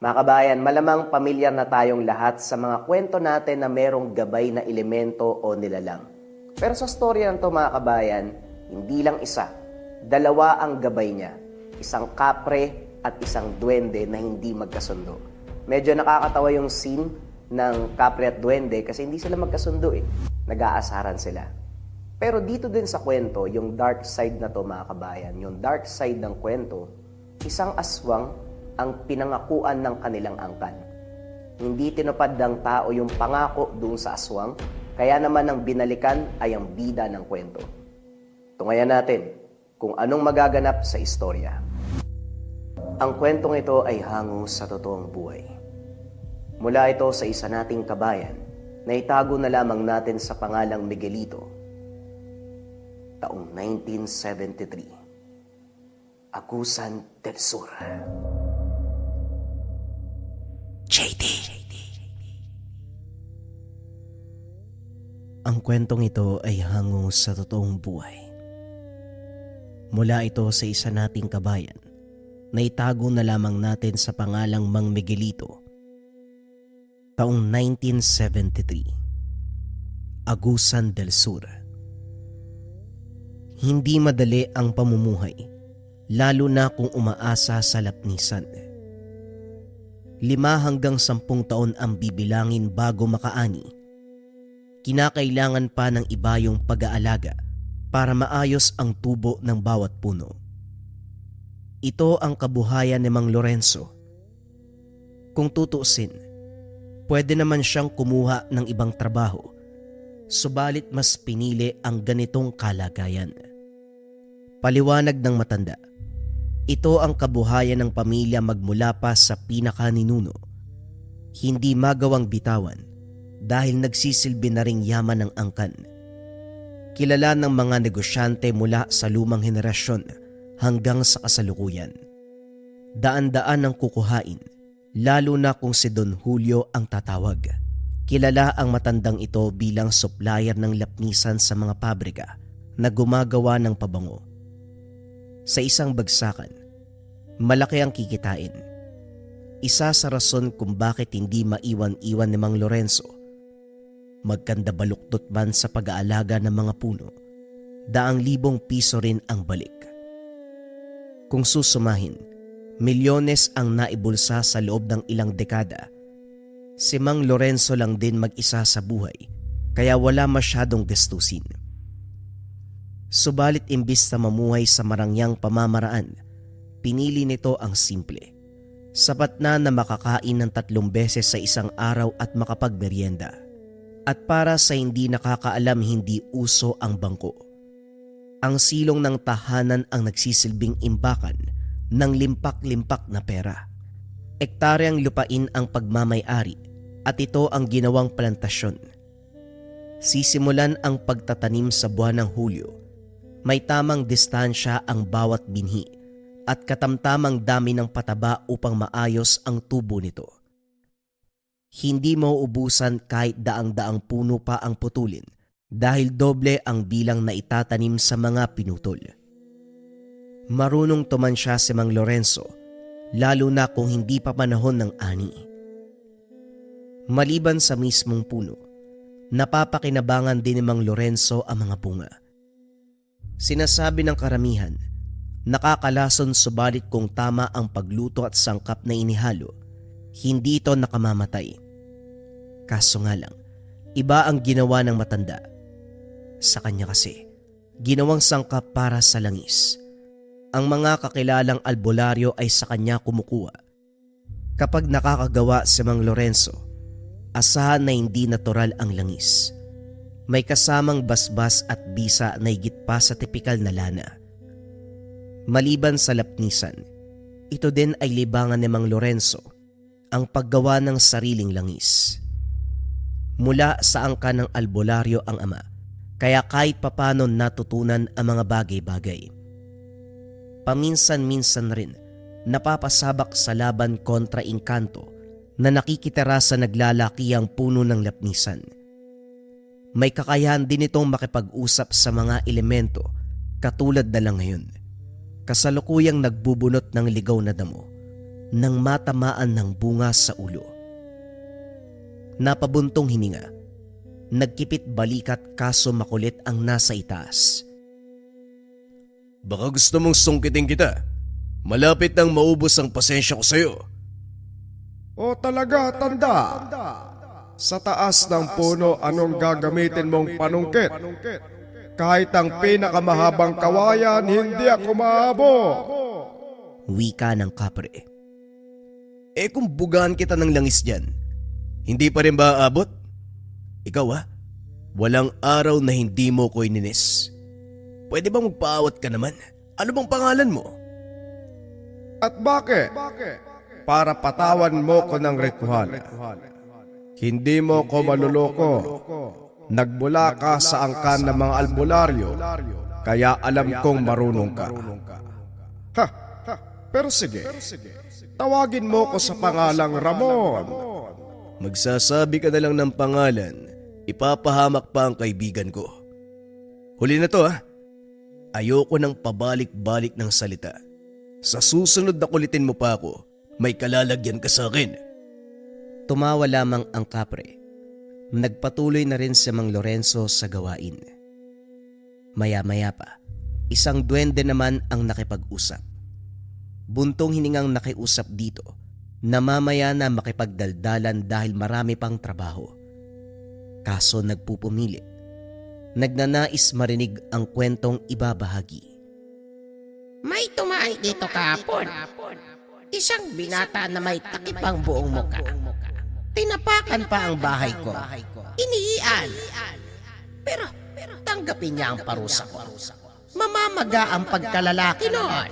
Mga kabayan, malamang pamilyar na tayong lahat sa mga kwento natin na merong gabay na elemento o nilalang. Pero sa storya ng to mga kabayan, hindi lang isa, dalawa ang gabay niya. Isang kapre at isang duwende na hindi magkasundo. Medyo nakakatawa yung scene ng kapre at duwende kasi hindi sila magkasundo eh. Nag-aasaran sila. Pero dito din sa kwento, yung dark side na to mga kabayan, yung dark side ng kwento, isang aswang ang pinangakuan ng kanilang angkan. Hindi tinupad ng tao yung pangako doon sa aswang, kaya naman ang binalikan ay ang bida ng kwento. Tungayan natin kung anong magaganap sa istorya. Ang kwentong ito ay hango sa totoong buhay. Mula ito sa isa nating kabayan na itago na lamang natin sa pangalang Miguelito. Taong 1973. Agusan del Sur. JD. Ang kwentong ito ay hango sa totoong buhay. Mula ito sa isa nating kabayan na itago na lamang natin sa pangalang Mang Miguelito. Taong 1973. Agusan del Sur. Hindi madali ang pamumuhay, lalo na kung umaasa sa lapnisan. 5 hanggang 10 taon ang bibilangin bago makaani. Kinakailangan pa ng iba yung pag-aalaga para maayos ang tubo ng bawat puno. Ito ang kabuhayan ni Mang Lorenzo. Kung tutuusin, pwede naman siyang kumuha ng ibang trabaho, subalit mas pinili ang ganitong kalagayan. Paliwanag ng matanda, ito ang kabuhayan ng pamilya magmula pa sa pinakaninuno. Hindi magawang bitawan dahil nagsisilbi na ring yaman ng angkan. Kilala ng mga negosyante mula sa lumang henerasyon hanggang sa kasalukuyan. Daan-daan ang kukuhain, lalo na kung si Don Julio ang tatawag. Kilala ang matandang ito bilang supplier ng lapnisan sa mga pabrika na gumagawa ng pabango. Sa isang bagsakan, malaki ang kikitain. Isa sa rason kung bakit hindi maiwan-iwan ni Mang Lorenzo. Magkanda baluktot man sa pag-aalaga ng mga puno, 100,000 piso rin ang balik. Kung susumahin, milyones ang naibulsa sa loob ng ilang dekada. Si Mang Lorenzo lang din mag-isa sa buhay, kaya wala masyadong gastusin. Subalit imbis na mamuhay sa marangyang pamamaraan, pinili nito ang simple. Sapat na makakain ng 3 beses sa isang araw at makapagmeryenda. At para sa hindi nakakaalam, hindi uso ang bangko. Ang silong ng tahanan ang nagsisilbing imbakan ng limpak-limpak na pera. Ektaryang lupain ang pagmamay-ari at ito ang ginawang plantasyon. Sisimulan ang pagtatanim sa buwan ng Hulyo. May tamang distansya ang bawat binhi at katamtamang dami ng pataba upang maayos ang tubo nito. Hindi mauubusan kahit daang-daang puno pa ang putulin dahil doble ang bilang na itatanim sa mga pinutol. Marunong tumansya si Mang Lorenzo, lalo na kung hindi pa panahon ng ani. Maliban sa mismong puno, napapakinabangan din ni Mang Lorenzo ang mga bunga. Sinasabi ng karamihan, nakakalason subalit kung tama ang pagluto at sangkap na inihalo, hindi ito nakamamatay. Kaso nga lang, iba ang ginawa ng matanda. Sa kanya kasi, ginawang sangkap para sa langis. Ang mga kakilalang albularyo ay sa kanya kumukuha. Kapag nakakagawa si Mang Lorenzo, asahan na hindi natural ang langis. May kasamang basbas at bisa na higit pa sa tipikal na lana. Maliban sa lapnisan, ito din ay libangan ni Mang Lorenzo, ang paggawa ng sariling langis. Mula sa angkan ng albularyo ang ama, kaya kahit papano natutunan ang mga bagay-bagay. Paminsan-minsan rin napapasabak sa laban kontra engkanto na nakikitira sa naglalakihang puno ng lapnisan. May kakayahan din itong makipag-usap sa mga elemento katulad na lang ngayon. Kasalukuyang nagbubunot ng ligaw na damo nang matamaan ng bunga sa ulo. Napabuntong hininga, nagkipit balikat kaso makulit ang nasa itaas. Baka gusto mong sungkitin kita. Malapit nang maubos ang pasensya ko sa'yo. O talaga, tanda? Sa taas ng puno, anong gagamitin mong panungkit? Kahit ang pinakamahabang kawayan, hindi ako maabot. Wika ng kapre. Kung bugaan kita ng langis dyan, hindi pa rin ba aabot? Ikaw walang araw na hindi mo ko ininis. Pwede bang magpaawat ka naman? Ano bang pangalan mo? At bakit? Para patawan mo ko ng ritual. Hindi mo ko maluloko. Nagmula ka sa angkan ng mga albularyo, kaya alam kong marunong ka. Pero sige, tawagin mo ko sa pangalang Ramon. Magsasabi ka na lang ng pangalan, ipapahamak pa ang kaibigan ko. Huli na to Ayoko nang pabalik-balik ng salita. Sa susunod na kulitin mo pa ako, may kalalagyan ka sa akin. Tumawa lamang ang kapre. Nagpatuloy na rin si Mang Lorenzo sa gawain. Maya-maya pa, isang duwende naman ang nakipag-usap. Buntong hiningang nakiusap dito na mamaya na makipagdaldalan dahil marami pang trabaho. Kaso nagpupumili. Nagnanais marinig ang kwentong ibabahagi. May tumaay dito kahapon. Isang binata na may takipang buong muka. Tinapakan pa ang bahay ko. Iniian. Pero tanggapin niya ang parusa ko. Mamamaga ang pagkalalaki noon.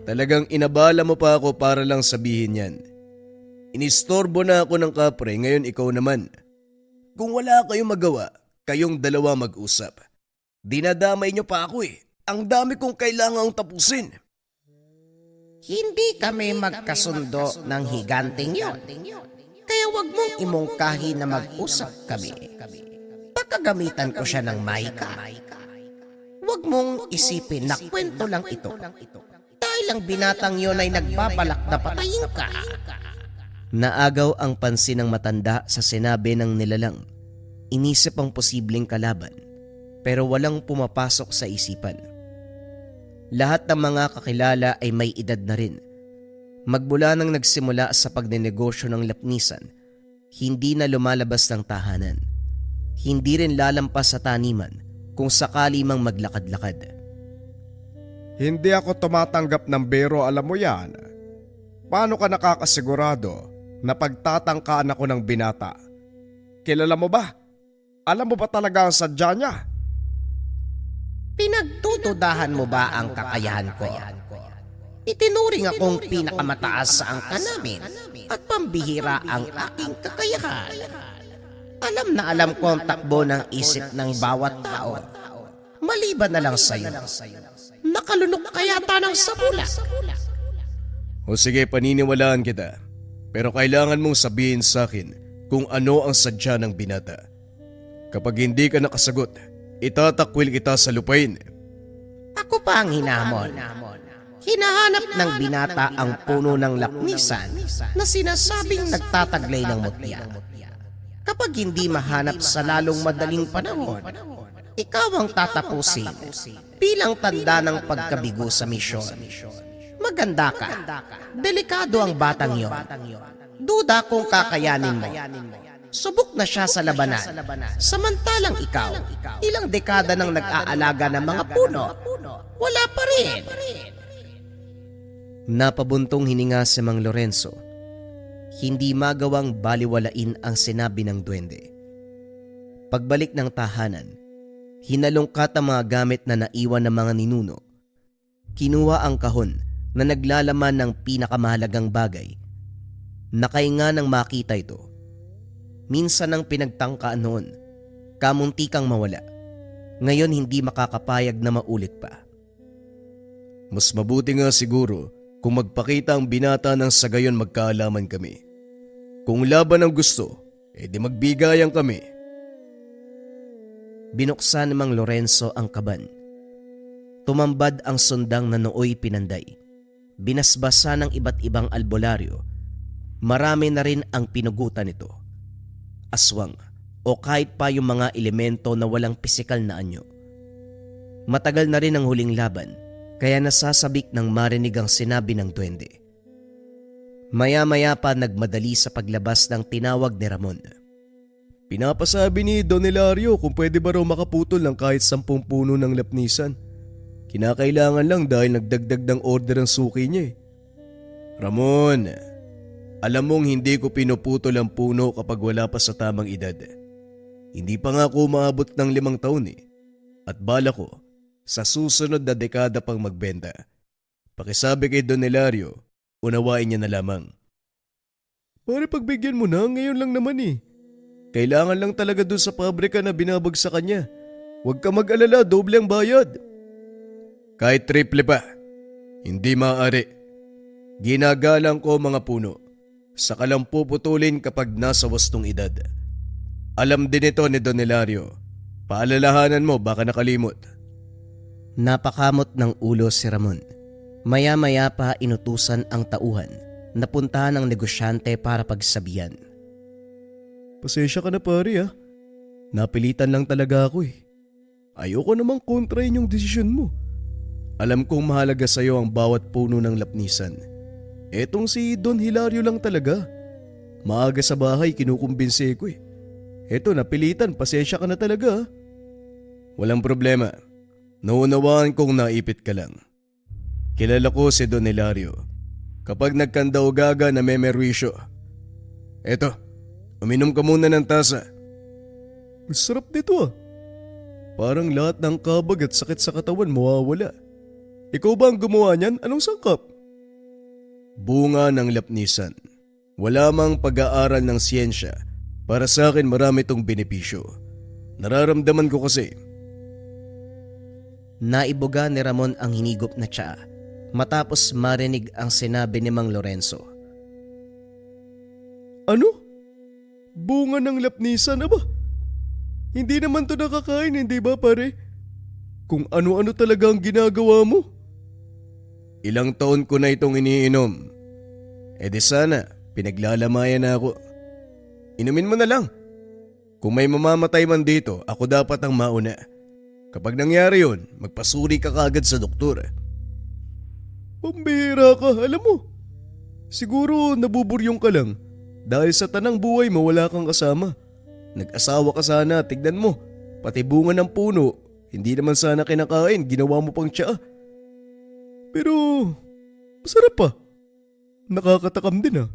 Talagang inabala mo pa ako para lang sabihin yan. Inistorbo na ako ng kapre, ngayon ikaw naman. Kung wala kayong magawa, kayong dalawa mag-usap. Dinadamay niyo pa ako Ang dami kong kailangang tapusin. Hindi kami magkasundo ng higanting yon. Kaya wag mong imungkahi na mag-usap kami. Pagkagamitan ko siya ng maika. Wag mong isipin na kwento lang ito. Dahil ang binatang yon ay nagbabalak na patayin ka. Naagaw ang pansin ng matanda sa sinabi ng nilalang. Inisip ang posibleng kalaban, pero walang pumapasok sa isipan. Lahat ng mga kakilala ay may edad na rin. Magmula nang nagsimula sa pagnenegosyo ng lapnisan, hindi na lumalabas ng tahanan. Hindi rin lalampas sa taniman kung sakali mang maglakad-lakad. Hindi ako tumatanggap ng biro, alam mo yan. Paano ka nakakasigurado na pagtatangkaan ako ng binata? Kilala mo ba? Alam mo ba talaga ang sadya niya? Pinagtutudahan mo ba ang kakayahan ko? Itinuring akong pinakamataas sa angka namin at pambihira ang aking kakayahan. Alam na alam ko ang takbo ng isip ng bawat tao. Maliban na lang sa'yo. Nakalunok ka yata ng sabula. O sige, paniniwalaan kita. Pero kailangan mong sabihin sa akin kung ano ang sadya ng binata. Kapag hindi ka nakasagot, itatakwil kita sa lupain. Ako pa ang hinamon. Hinahanap ng binata ang puno ng lapnisan na sinasabing nagtataglay ng mutya. Kapag hindi mahanap sa lalong madaling panahon, ikaw ang tatapusin bilang tanda ng pagkabigo sa misyon. Maganda ka. Delikado ang batang yon. Duda kung kakayanin mo. Subok na siya sa labanan. Samantalang ikaw, ilang dekada nang nag-aalaga ng mga puno, wala pa rin. Napabuntong hininga si Mang Lorenzo. Hindi magawang baliwalain ang sinabi ng duwende. Pagbalik ng tahanan, hinalungkat ang mga gamit na naiwan ng mga ninuno. Kinuha ang kahon na naglalaman ng pinakamahalagang bagay. Nakainga nang makita ito. Minsan ang pinagtangkaan noon, kamuntikang mawala. Ngayon hindi makakapayag na maulit pa. Mas mabuti nga siguro kung magpakita ang binata nang sa gayon magkaalaman kami. Kung laban ang gusto, edi magbigayan kami. Binuksan ni Mang Lorenzo ang kaban. Tumambad ang sundang na nooy pinanday. binasbasa ng iba't ibang albularyo. Marami na rin ang pinugutan nito. Aswang o kahit pa yung mga elemento na walang pisikal na anyo. Matagal na rin ang huling laban, kaya nasasabik ng marinig ang sinabi ng duwende. Maya-maya pa nagmadali sa paglabas ng tinawag ni Ramon. Pinapasabi ni Don Hilario kung pwede ba raw makaputol ng kahit 10 puno ng lapnisan. Kinakailangan lang dahil nagdagdag ng order ang suki niya eh. Ramon, alam mong hindi ko pinuputol ang puno kapag wala pa sa tamang edad. Hindi pa nga ako umaabot ng 5 taon eh. At bala ko, sa susunod na dekada pang magbenta. Pakisabi kay Don Hilario, unawain niya na lamang. Pare, pagbigyan mo na, ngayon lang naman eh. Kailangan lang talaga dun sa pabrika na binabagsakan niya. Huwag ka mag-alala, doble ang bayad. Kahit triple pa, hindi maaari. Ginagalang ko mga puno. Saka lang puputulin kapag nasa wastong edad. Alam din ito ni Don Hilario. Paalalahanan mo, baka nakalimot. Napakamot ng ulo si Ramon. Maya-maya pa inutusan ang tauhan na puntahan ng negosyante para pagsabihan. Pasensya ka na pare ah. Napilitan lang talaga ako eh. Ayoko namang kontrahin yung desisyon mo. Alam kong mahalaga sa'yo ang bawat puno ng lapnisan. Etong si Don Hilario lang talaga. Maaga sa bahay kinukumbinse ko eh. Eto napilitan, pasensya ka na talaga ah. Walang problema. Naunawaan kong naipit ka lang. Kilala ko si Don Hilario. Kapag nagkanda o gaga na may merwisyo. Eto. Uminom ka muna ng tasa. Masarap nito ah. Parang lahat ng kabag at sakit sa katawan mawawala. Ikaw ba ang gumawa niyan? Anong sangkap? Bunga ng lapnisan. Wala mang pag-aaral ng siyensya. Para sa akin marami itong benepisyo. Nararamdaman ko kasi. Naibuga ni Ramon ang hinigop na tsaa matapos marinig ang sinabi ni Mang Lorenzo. Ano? Bunga ng lapnisan, aba? Hindi naman to nakakain, hindi ba pare? Kung ano-ano talaga ang ginagawa mo. Ilang taon ko na itong iniinom. E di sana, pinaglalamayan na ako. Inumin mo na lang. Kung may mamamatay man dito, ako dapat ang mauna. Kapag nangyari yun, magpasuri ka kagad sa doktor. Pambihira ka, alam mo. Siguro nabuburyong ka lang. Dahil sa tanang buhay mo wala kang kasama. Nag-asawa ka sana, tignan mo. Pati bunga ng puno, hindi naman sana kinakain, ginawa mo pang tsaa. Pero, masarap pa. Nakakatakam din ah.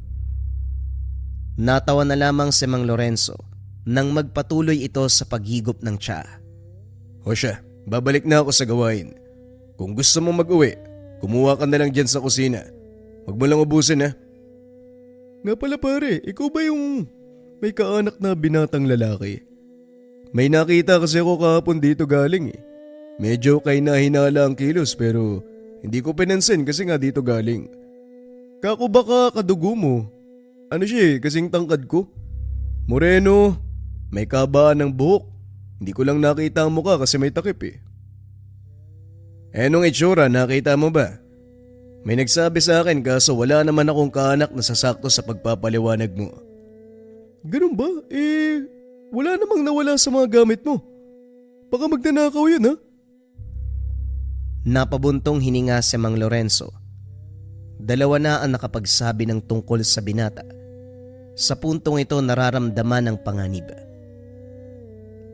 Natawa na lamang si Mang Lorenzo nang magpatuloy ito sa paghigop ng tsaa. O siya, babalik na ako sa gawain. Kung gusto mo mag-uwi, kumuha ka na lang dyan sa kusina. Huwag mo lang ubusin ha. Nga pala pare, ikaw ba yung may kaanak na binatang lalaki? May nakita kasi ako kahapon dito galing eh. Medyo kay nahinala ang kilos pero hindi ko pinansin kasi nga dito galing. Kako baka kadugo mo. Ano siya eh, kasing tangkad ko. Moreno, may kabaan ng buhok. Hindi ko lang nakita ang mukha kasi may takip eh. Nung itsura, nakita mo ba? May nagsabi sa akin kaso wala naman akong kaanak na sasakto sa pagpapaliwanag mo. Ganun ba? Wala namang nawala sa mga gamit mo. Baka magnanakaw yun ha? Napabuntong hininga si Mang Lorenzo. Dalawa na ang nakapagsabi ng tungkol sa binata. Sa puntong ito nararamdaman ng panganib.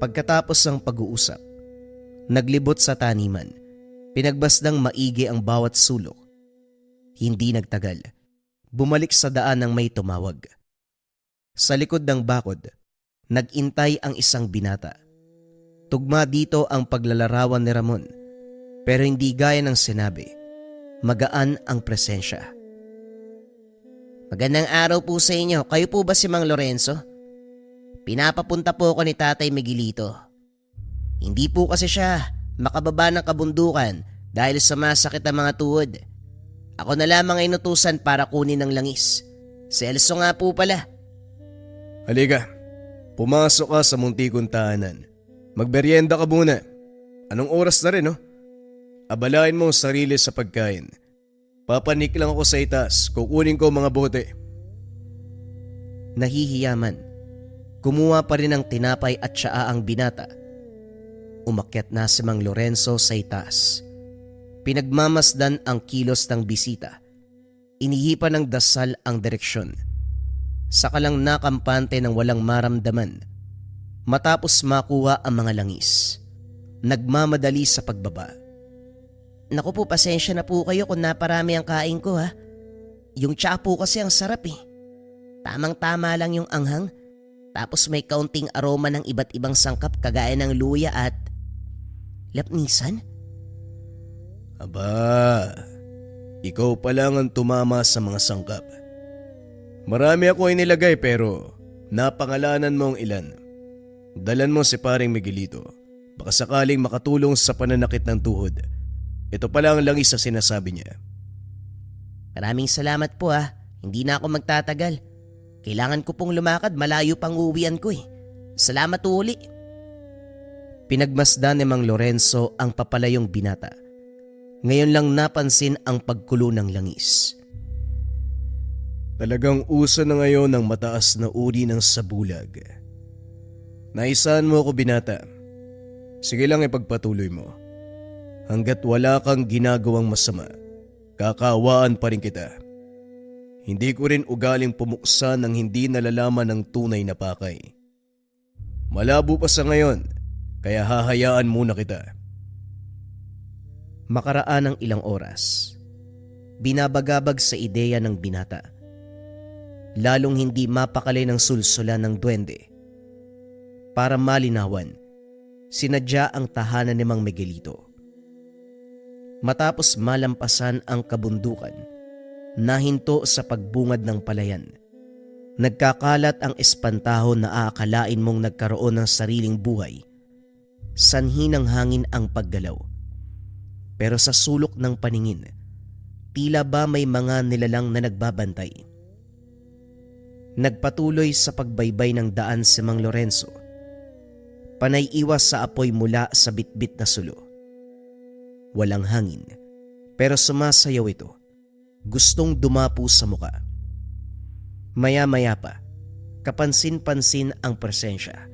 Pagkatapos ng pag-uusap, naglibot sa taniman. Pinagbasdang maigi ang bawat sulok. Hindi nagtagal. Bumalik sa daan ng may tumawag. Sa likod ng bakod, nag-intay ang isang binata. Tugma dito ang paglalarawan ni Ramon. Pero hindi gaya ng sinabi. Magaan ang presensya. Magandang araw po sa inyo. Kayo po ba si Mang Lorenzo? Pinapapunta po ako ni Tatay Miguelito. Hindi po kasi siya makababa ng kabundukan dahil sumasakit ang mga tuhod. Ako na lamang ay inutusan para kunin ng langis. Si Elso nga po pala. Halika, pumasok ka sa muntikong tahanan. Magberyenda ka muna. Anong oras na rin, no? Abalain mo ang sarili sa pagkain. Papanik lang ako sa itaas. Kukunin ko mga bote. Nahihiyaman, kumuha pa rin ng tinapay at tsaa ang binata. Umakyat na si Mang Lorenzo sa itaas. Pinagmamasdan ang kilos ng bisita. Inihipan ng dasal ang direksyon. Saka lang nakampante ng walang maramdaman. Matapos makuha ang mga langis, nagmamadali sa pagbaba. Naku po, pasensya na po kayo kung naparami ang kain ko ha. Yung tsaa po kasi ang sarap eh. Tamang-tama lang yung anghang. Tapos may kaunting aroma ng iba't ibang sangkap kagaya ng luya at lapnisan. Aba, ikaw pa lang ang tumama sa mga sangkap. Marami ako inilagay pero napangalanan mo ang ilan. Dalan mo si paring Miguelito. Baka sakaling makatulong sa pananakit ng tuhod. Ito pala ang langis sa sinasabi niya. Maraming salamat po ha. Hindi na ako magtatagal. Kailangan ko pong lumakad, malayo pang uwian ko eh. Salamat uli. Pinagmasdan ni Mang Lorenzo ang papalayong binata. Ngayon lang napansin ang pagkulo ng langis. Talagang uso na ngayon ang mataas na uri ng sabulag. Naisahan mo ako, binata. Sige lang, ipagpatuloy mo. Hanggat wala kang ginagawang masama, kakawaan pa rin kita. Hindi ko rin ugaling pumuksa ng hindi nalalaman ng tunay na pakay. Malabo pa sa ngayon, kaya hahayaan muna kita. Makaraan ng ilang oras, binabagabag sa ideya ng binata. Lalong hindi mapakali ng sulsulan ng duwende. Para malinawan, sinadya ang tahanan ni Mang Miguelito. Matapos malampasan ang kabundukan, nahinto sa pagbungad ng palayan. Nagkakalat ang espantaho na aakalain mong nagkaroon ng sariling buhay. Sanhi ng hangin ang paggalaw. Pero sa sulok ng paningin, tila ba may mga nilalang na nagbabantay. Nagpatuloy sa pagbaybay ng daan si Mang Lorenzo. Panay iwas sa apoy mula sa bitbit na sulo. Walang hangin, pero sumasayaw ito. Gustong dumapo sa muka. Maya-maya pa, kapansin-pansin ang presensya.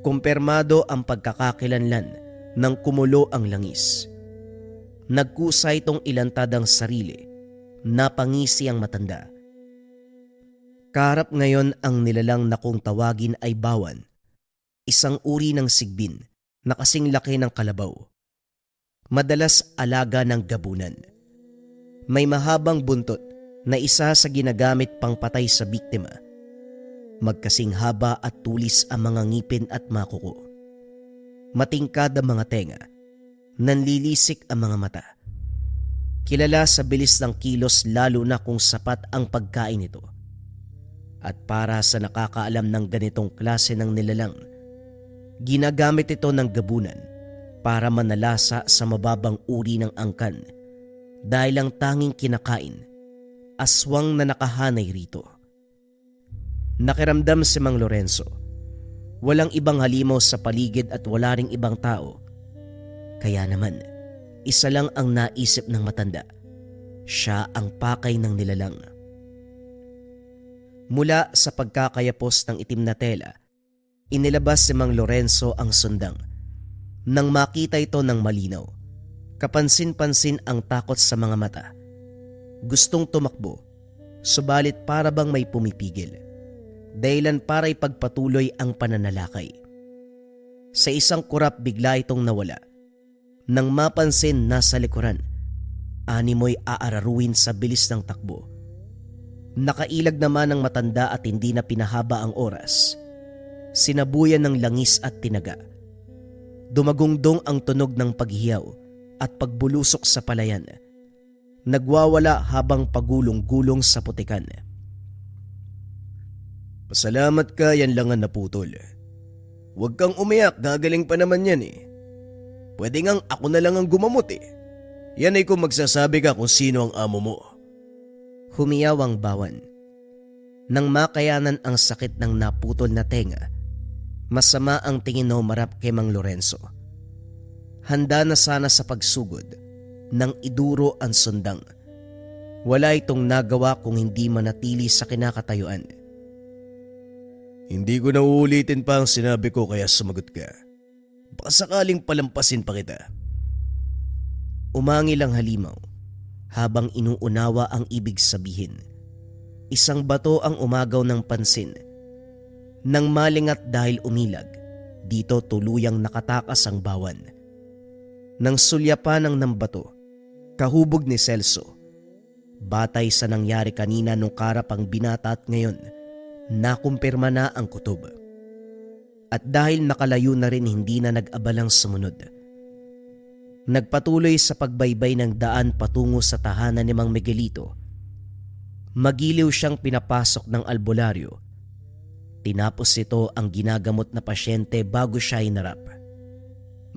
Kumpirmado ang pagkakakilanlan ng kumulo ang langis. Nagkusa itong ilantad ang sarili. Napangisi ang matanda. Kaharap ngayon ang nilalang na kung tawagin ay bawan. Isang uri ng sigbin na kasing laki ng kalabaw. Madalas alaga ng gabunan. May mahabang buntot na isa sa ginagamit pang patay sa biktima. Magkasing haba at tulis ang mga ngipin at makuko. Matingkad ang mga tenga. Nanlilisik ang mga mata. Kilala sa bilis ng kilos lalo na kung sapat ang pagkain nito. At para sa nakakaalam ng ganitong klase ng nilalang, ginagamit ito ng gabunan para manalasa sa mababang uri ng angkan dahil ang tanging kinakain, aswang na nakahanay rito. Nakiramdam si Mang Lorenzo. Walang ibang halimaw sa paligid at wala ring ibang tao. Kaya naman, isa lang ang naisip ng matanda. Siya ang pakay ng nilalang. Mula sa pagkakayapos ng itim na tela, inilabas si Mang Lorenzo ang sundang. Nang makita ito ng malinaw, kapansin-pansin ang takot sa mga mata. Gustong tumakbo, subalit para bang may pumipigil. Dahilan para ipagpatuloy ang pananalakay. Sa isang kurap bigla itong nawala. Nang mapansin nasa likuran, animoy aararuin sa bilis ng takbo. Nakailag naman ang matanda at hindi na pinahaba ang oras. Sinabuyan ng langis at tinaga. Dumagungdong ang tunog ng paghiyaw at pagbulusok sa palayan. Nagwawala habang pagulong-gulong sa putikan. Pasalamat ka, yan lang ang naputol. Huwag kang umiyak, gagaling pa naman yan eh. Pwede ngang ako na lang ang gumamot eh. Yan ay kung magsasabi ka kung sino ang amo mo. Humiyaw ang bawan. Nang makayanan ang sakit ng naputol na tenga, masama ang tingin na humarap kay Mang Lorenzo. Handa na sana sa pagsugod nang iduro ang sundang Wala itong nagawa kung hindi manatili sa kinakatayuan. Hindi ko na uulitin pa ang sinabi ko kaya sumagot ka. Baka sakaling palampasin pa kita. Umangil ang halimaw habang inuunawa ang ibig sabihin. Isang bato ang umagaw ng pansin. Nang malingat dahil umilag, dito tuluyang nakatakas ang bawan. Nang sulyapan ng bato, kahubog ni Celso. Batay sa nangyari kanina nung karap ang binata at ngayon, nakumpirma na ang kutob. At dahil nakalayo na rin hindi na nag-abalang sumunod. Nagpatuloy sa pagbaybay ng daan patungo sa tahanan ni Mang Miguelito. Magiliw siyang pinapasok ng albularyo. Tinapos ito ang ginagamot na pasyente bago siya inarap.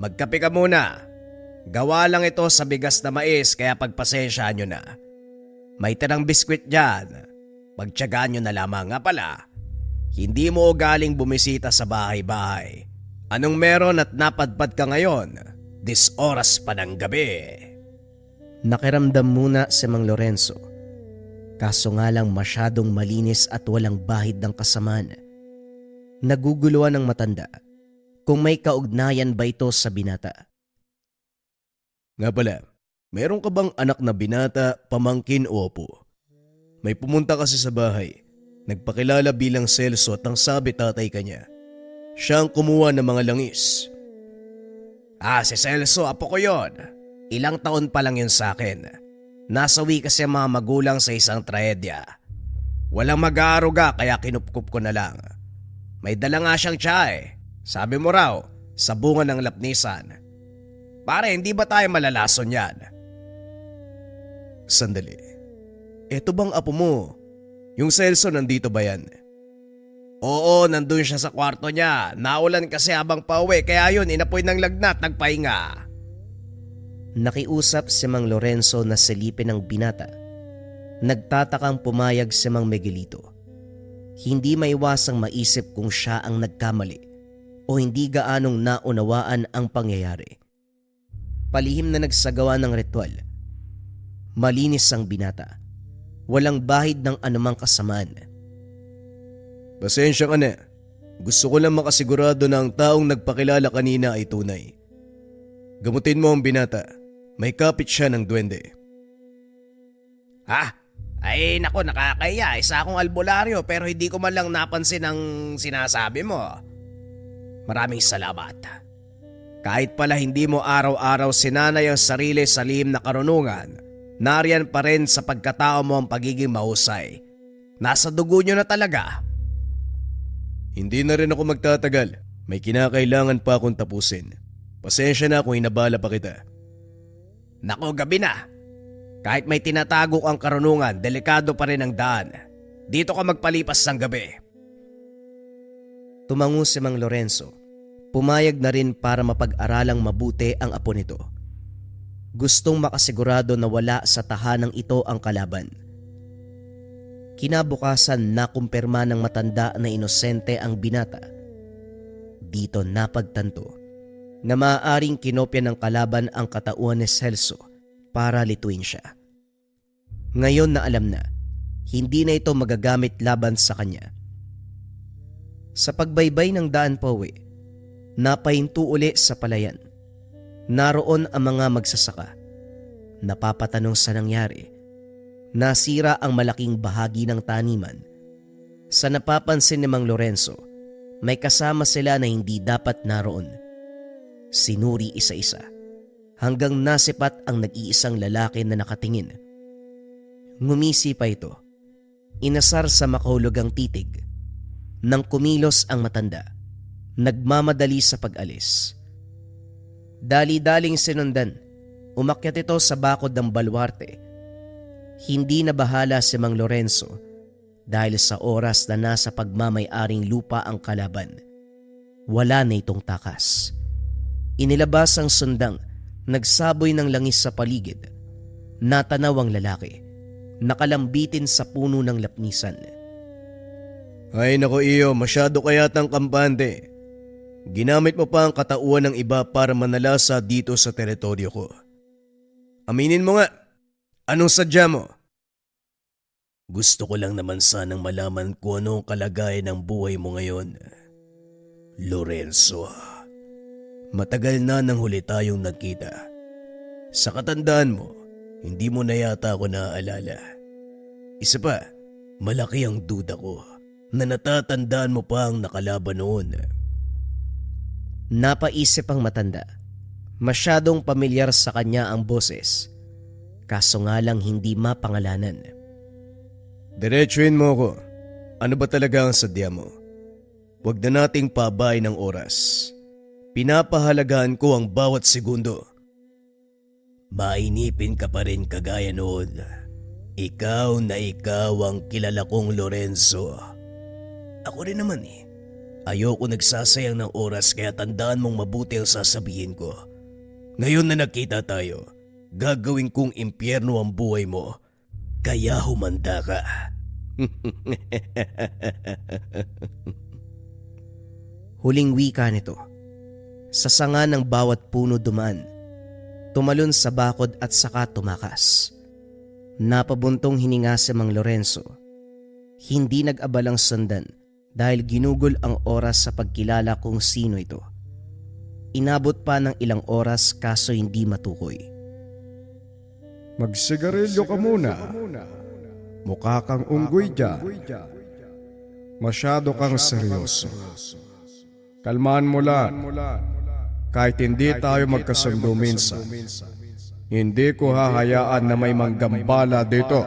Magkape ka muna. Gawa lang ito sa bigas na mais kaya pagpasensyaan nyo na. May tirang biskwit dyan. Pagtyagaan nyo na lamang. Nga pala, hindi mo galing bumisita sa bahay-bahay. Anong meron at napadpad ka ngayon? This oras pa ng gabi. Nakiramdam muna si Mang Lorenzo. Kaso nga lang masyadong malinis at walang bahid ng kasamaan. Naguguluhan ng matanda kung may kaugnayan ba ito sa binata. Nga pala, meron ka bang anak na binata, pamangkin o apo? May pumunta kasi sa bahay. Nagpakilala bilang Celso at ang sabi tatay kanya. Siya ang kumuha ng mga langis. Si Celso, apo ko yon. Ilang taon pa lang yun sa akin. Nasawi kasi mga magulang sa isang trahedya. Walang mag-aaruga kaya kinupkup ko na lang. May dala nga siyang tsahe. Sabi mo raw, sa bunga ng lapnisan. Pare, hindi ba tayo malalason yan? Sandali. Eto bang apo mo? Yung Celso nandito ba yan? Oo, nandun siya sa kwarto niya. Naulan kasi habang pauwi kaya yun inapoy ng lagnat nagpahinga. Nakiusap si Mang Lorenzo na silipin ng binata. Nagtatakang pumayag si Mang Miguelito. Hindi maiwasang maisip kung siya ang nagkamali o hindi gaanong naunawaan ang pangyayari. Palihim na nagsagawa ng ritual. Malinis ang binata. Walang bahid ng anumang kasamaan. Pasensya ka na. Gusto ko lang makasigurado na ang taong nagpakilala kanina ay tunay. Gamutin mo ang binata. May kapit siya ng duwende. Ay nako, nakakaya. Isa akong albularyo pero hindi ko man lang napansin ang sinasabi mo. Maraming salamat. Kahit pala hindi mo araw-araw sinanay ang sarili sa lihim na karunungan, nariyan pa rin sa pagkatao mo ang pagiging mahusay. Nasa dugo nyo na talaga. Hindi na rin ako magtatagal. May kinakailangan pa akong tapusin. Pasensya na kung inabala pa kita. Nako, gabi na. Kahit may tinatago kang karunungan, delikado pa rin ang daan. Dito ka magpalipas ng gabi. Tumango si Mang Lorenzo. Pumayag na rin para mapag-aralang mabuti ang apo nito. Gustong makasigurado na wala sa tahanang ito ang kalaban. Kinabukasan nakumpirma ng matanda na inosente ang binata. Dito napagtanto na maaaring kinopya ng kalaban ang katauhan ni Celso para lituin siya. Ngayon na alam na, hindi na ito magagamit laban sa kanya. Sa pagbaybay ng daan pauwi, napahinto uli sa palayan. Naroon ang mga magsasaka. Napapatanong sa nangyari. Nasira ang malaking bahagi ng taniman. Sa napapansin ni Mang Lorenzo, may kasama sila na hindi dapat naroon. Sinuri isa-isa hanggang nasipat ang nag-iisang lalaki na nakatingin. Ngumisi pa ito. Inasar sa makahulog ang titig. Nang kumilos ang matanda, nagmamadali sa pag-alis. Dali-daling sinundan, umakyat ito sa bakod ng baluarte. Hindi na bahala si Mang Lorenzo dahil sa oras na nasa pagmamay-aring lupa ang kalaban. Wala na itong takas. Inilabas ang sundang, nagsaboy ng langis sa paligid. Natanaw ang lalaki, nakalambitin sa puno ng lapnisan. Ay nako iyo, masyado ka yatang kampante. Ginamit mo pa ang katauhan ng iba para manalasa dito sa teritoryo ko. Aminin mo nga, anong sadya mo? Gusto ko lang naman sanang malaman kung ano ang kalagayan ng buhay mo ngayon. Lorenzo, matagal na nang huli tayong nagkita. Sa katandaan mo, hindi mo na yata ako naaalala. Isa pa, malaki ang duda ko na natatandaan mo pa ang nakalaban noon. Napaisip ang matanda. Masyadong pamilyar sa kanya ang boses. Kaso nga lang hindi mapangalanan. Diretsuhin mo ko. Ano ba talaga ang sadya mo? Huwag na nating pabay ng oras. Pinapahalagahan ko ang bawat segundo. Mainipin ka pa rin kagaya noon. Ikaw na ikaw ang kilala kong Lorenzo. Ako rin naman eh. Ayoko nagsasayang ng oras kaya tandaan mong mabuti ang sasabihin ko. Ngayon na nagkita tayo, gagawin kong impyerno ang buhay mo. Kaya humanda ka. Huling wika nito. Sa sanga ng bawat puno dumaan. Tumalon sa bakod at saka tumakas. Napabuntong hininga si Mang Lorenzo. Hindi nag-abalang sundan dahil ginugol ang oras sa pagkilala kung sino ito. Inabot pa ng ilang oras kaso hindi matukoy. Magsigarilyo ka muna. Mukha kang unggoy dyan. Masyado kang seryoso. Kalmaan mo lang. Kahit hindi tayo magkasundo minsan, hindi ko hahayaan na may manggambala dito.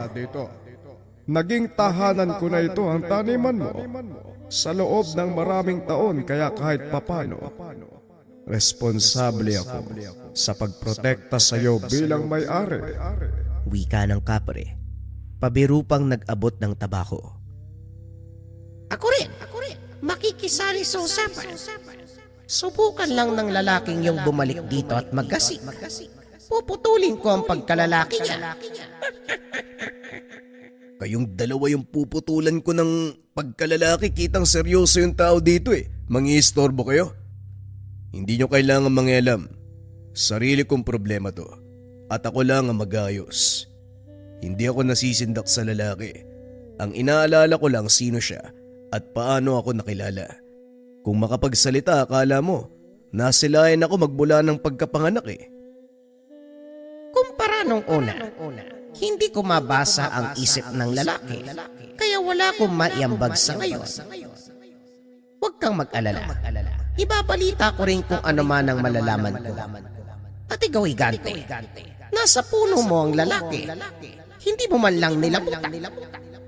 Naging tahanan ko na ito ang taniman mo sa loob ng maraming taon kaya kahit papano, responsable ako sa pagprotekta sa iyo bilang may-ari. Wika ng kapre. Pabiru pang nag-abot ng tabako. Ako rin. Makikisali sa usapan. Subukan lang ng lalaking yung bumalik dito at maggasik. Puputulin ko ang pagkalalaki niya. Kayong dalawa yung puputulan ko ng pagkalalaki, kitang seryoso yung tao dito eh. Mangiistorbo kayo. Hindi nyo kailangan mangialam. Sarili kong problema to. At ako lang ang mag-ayos. Hindi ako nasisindak sa lalaki. Ang inaalala ko lang sino siya at paano ako nakilala. Kung makapagsalita akala mo, nasilayan ako magmula ng pagkapanganak eh. Kumpara nung una, hindi ko mabasa ang isip ng lalaki. Kaya wala akong maiambag sa ngayon. Huwag kang mag-alala. Ibabalita ko rin kung ano man ang malalaman ko. At ikaw, Higante, nasa puno mo ang lalaki. Hindi mo man lang nilabutan.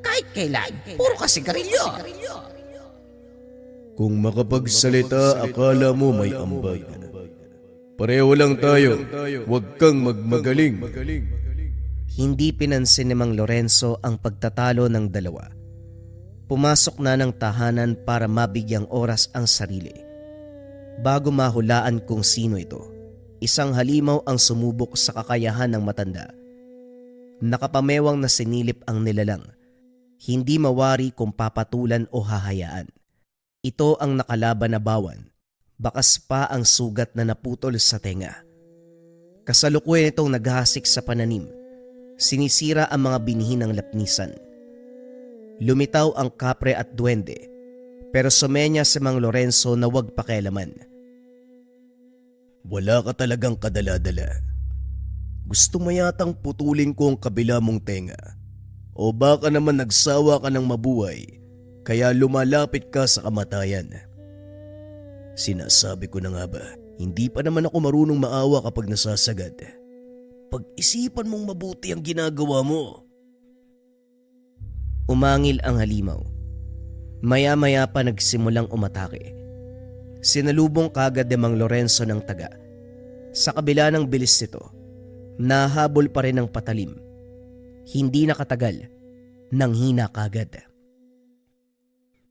Kahit kailan, puro ka sigarilyo. Kung makapagsalita, akala mo may ambag. Pareho lang tayo, huwag kang magmagaling. Hindi pinansin ni Mang Lorenzo ang pagtatalo ng dalawa. Pumasok na ng tahanan para mabigyang oras ang sarili. Bago mahulaan kung sino ito, isang halimaw ang sumubok sa kakayahan ng matanda. Nakapamewang na sinilip ang nilalang. Hindi mawari kung papatulan o hahayaan. Ito ang nakalaban na bawan. Bakas pa ang sugat na naputol sa tenga. Kasalukuyan itong naghasik sa pananim. Sinisira ang mga binhi ng lapnisan. Lumitaw ang kapre at duwende, pero sumenya si Mang Lorenzo na huwag pakialaman. Wala ka talagang kadala-dala. Gusto mo yatang putulin ko ang kabila mong tenga. O baka naman nagsawa ka ng mabuhay, kaya lumalapit ka sa kamatayan. Sinasabi ko na nga ba, hindi pa naman ako marunong maawa kapag nasasagad. Pag-isipan mong mabuti ang ginagawa mo. Umangil ang halimaw. Maya-maya pa nagsimulang umatake. Sinalubong kagad ni Mang Lorenzo ng taga. Sa kabila ng bilis nito, nahabol pa rin ng patalim. Hindi nakatagal, nanghina kagad.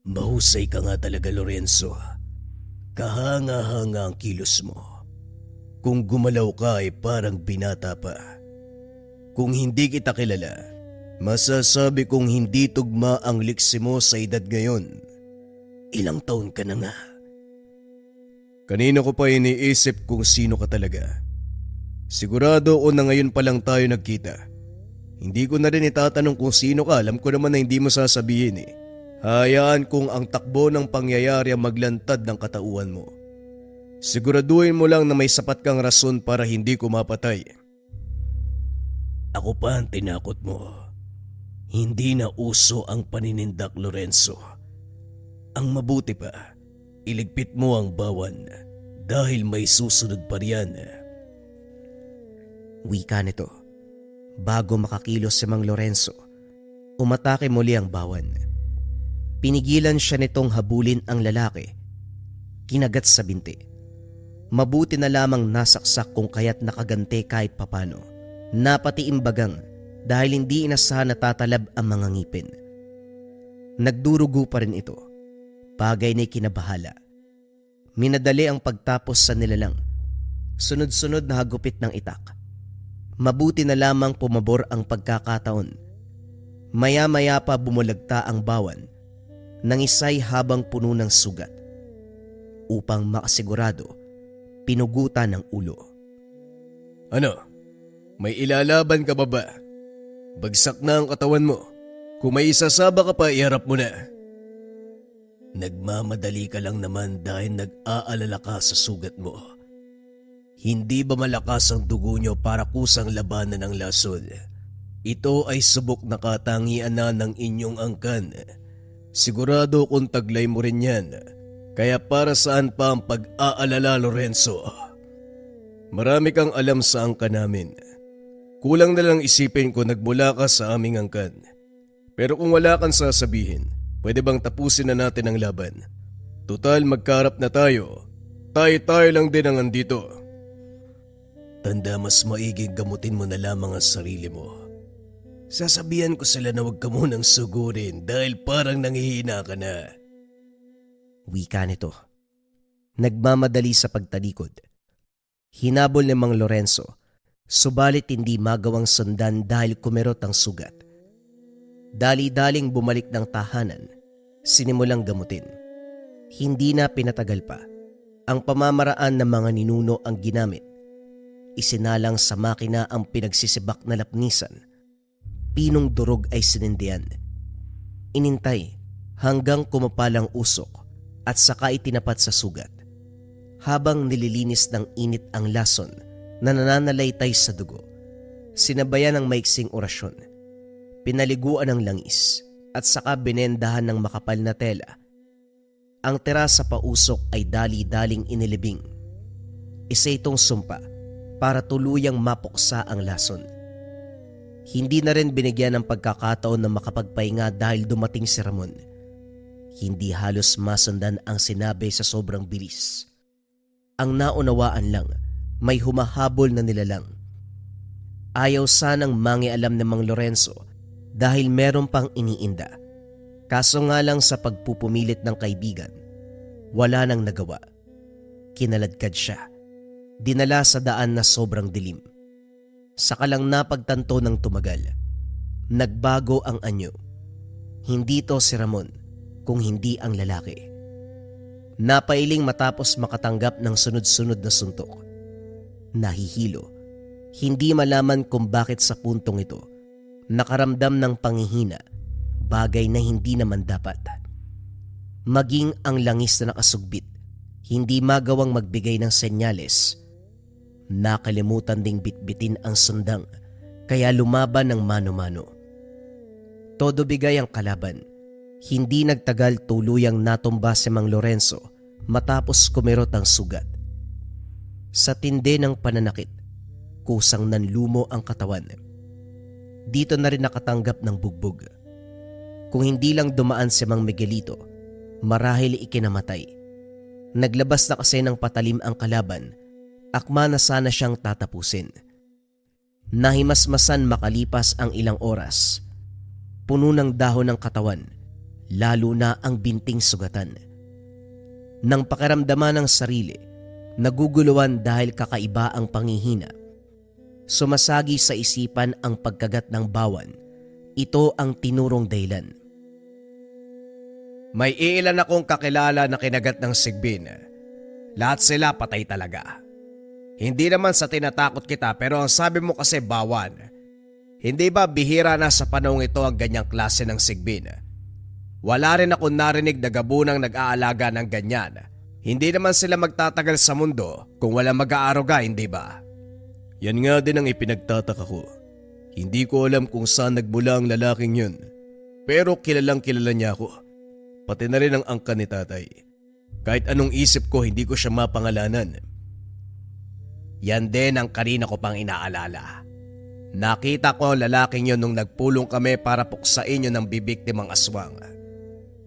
Mahusay ka nga talaga, Lorenzo. Kahanga-hanga ang kilos mo. Kung gumalaw ka ay parang binata pa. Kung hindi kita kilala, masasabi kong hindi tugma ang liksi mo sa edad ngayon. Ilang taon ka na nga? Kanina ko pa iniisip kung sino ka talaga. Sigurado o na ngayon pa lang tayo nagkita. Hindi ko na rin itatanong kung sino ka, alam ko naman na hindi mo sasabihin eh. Hayaan kung ang takbo ng pangyayari ang maglantad ng katauhan mo. Siguraduhin mo lang na may sapat kang rason para hindi ko mapatay. Ako pa ang tinakot mo. Hindi na uso ang paninindak, Lorenzo. Ang mabuti pa, iligpit mo ang bawan dahil may susunod pa riyan. Wika nito. Bago makakilos si Mang Lorenzo, umatake muli ang bawan. Pinigilan siya nitong habulin ang lalaki. Kinagat sa binti. Mabuti na lamang nasaksak kung kaya't nakagante kahit papano. Napatiimbagang dahil hindi inasahan na tatalab ang mga ngipin. Nagdurugo pa rin ito. Bagay na kinabahala. Minadali ang pagtapos sa nilalang. Sunod-sunod na hagupit ng itak. Mabuti na lamang pumabor ang pagkakataon. Maya-maya pa bumulagta ang bawan nang isay habang puno ng sugat. Upang makasigurado, pinugutan ng ulo. Ano? May ilalaban ka ba? Bagsak na ang katawan mo. Kung may isasaba ka pa, iharap mo na. Nagmamadali ka lang naman dahil nag-aalala ka sa sugat mo. Hindi ba malakas ang dugo nyo para kusang labanan ng lason? Ito ay subok na katangian na ng inyong angkan. Sigurado kung taglay mo rin yan. Kaya para saan pa ang pag-aalala, Lorenzo? Marami kang alam sa angkan namin. Kulang na lang isipin ko nagmula ka sa aming angkan. Pero kung wala kang sasabihin, pwede bang tapusin na natin ang laban? Tutal magkarap na tayo. Tayo-tayo lang din ang andito. Tanda, mas maiging gamutin mo na lamang ang sarili mo. Sasabihan ko sila na huwag ka munang sugurin dahil parang nanghihina ka na. Wika nito. Nagmamadali sa pagtalikod. Hinabol ni Mang Lorenzo, subalit hindi magawang sundan dahil kumerot ang sugat. Dali-daling bumalik ng tahanan, sinimulang gamutin. Hindi na pinatagal pa. Ang pamamaraan ng mga ninuno ang ginamit. Isinalang sa makina ang pinagsisibak na lapnisan. Pinong durog ay sinindihan. Inintay hanggang kumapalang usok at saka itinapat sa sugat. Habang nililinis ng init ang lason na nananalaytay sa dugo, sinabayan ng maiksing orasyon. Pinaliguan ng langis at saka binendahan ng makapal na tela. Ang tira sa pausok ay dali-daling inilibing. Isa itong sumpa para tuluyang mapuksa ang lason. Hindi na rin binigyan ng pagkakataon na makapagpahinga dahil dumating si Ramon. Hindi halos masundan ang sinabi sa sobrang bilis. Ang naunawaan lang, may humahabol na nilalang. Ayaw sanang mangialam ni Mang Lorenzo dahil meron pang iniinda. Kaso nga lang sa pagpupumilit ng kaibigan, wala nang nagawa. Kinaladkad siya. Dinala sa daan na sobrang dilim. Saka lang napagtanto ng tumagal. Nagbago ang anyo. Hindi to si Ramon, kung hindi ang lalaki. Napailing matapos makatanggap ng sunod-sunod na suntok. Nahihilo. Hindi malaman kung bakit sa puntong ito nakaramdam ng panghihina, bagay na hindi naman dapat. Maging ang langis na nakasugbit, hindi magawang magbigay ng senyales. Nakalimutan ding bitbitin ang sundang, kaya lumaban ng mano-mano. Todo bigay ang kalaban. Hindi nagtagal tuluyang natumba si Mang Lorenzo matapos kumirot ang sugat. Sa tindi ng pananakit, kusang nanlumo ang katawan. Dito na rin nakatanggap ng bugbog. Kung hindi lang dumaan si Mang Miguelito, marahil ikinamatay. Naglabas na kasi ng patalim ang kalaban, akma na sana siyang tatapusin. Nahimasmasan makalipas ang ilang oras. Puno ng dahon ng katawan, lalo na ang binting sugatan. Nang pakiramdaman ng sarili, naguguluhan dahil kakaiba ang panghihina. Sumasagi sa isipan ang pagkagat ng bawan. Ito ang tinurong dahilan. May ilan akong kakilala na kinagat ng sigbin. Lahat sila patay talaga. Hindi naman sa tinatakot kita pero ang sabi mo kasi bawan. Hindi ba bihira na sa panahong ito ang ganyang klase ng sigbin? Wala rin ako narinig na gabunang nag-aalaga ng ganyan. Hindi naman sila magtatagal sa mundo kung wala mag-aaruga, hindi ba? Yan nga din ang ipinagtataka ko. Hindi ko alam kung saan nagmula ang lalaking yun. Pero kilalang kilala niya ako. Pati na rin ang angka ni tatay. Kahit anong isip ko, hindi ko siya mapangalanan. Yan din ang kanina ko pang inaalala. Nakita ko ang lalaking yun nung nagpulong kami para puksain yun ng bibiktimang aswang.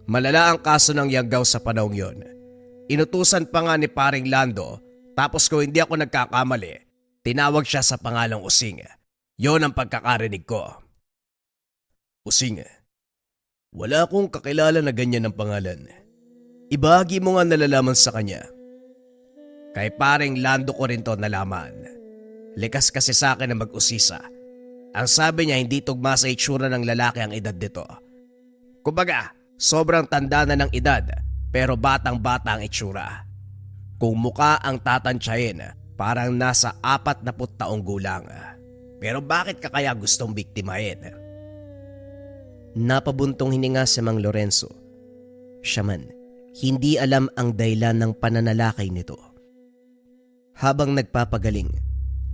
Malala ang kaso ng yagaw sa panahong yun. Inutusan pa nga ni paring Lando, tapos kung hindi ako nagkakamali, tinawag siya sa pangalang Using. Yon ang pagkakarinig ko. Using? Wala akong kakilala na ganyan ang pangalan. Ibahagi mo nga nalalaman sa kanya. Kay paring Lando ko rin to nalaman. Likas kasi sa akin na mag-usisa. Ang sabi niya hindi tugma sa itsura ng lalaki ang edad nito. Kumbaga, sobrang tanda na ng edad pero batang-bata ang itsura. Kung muka ang tatansyahin, parang nasa 40 taong gulang. Pero bakit ka kaya gustong biktimahin? Napabuntong hininga si Mang Lorenzo. Siya man, hindi alam ang dahilan ng pananalakay nito. Habang nagpapagaling,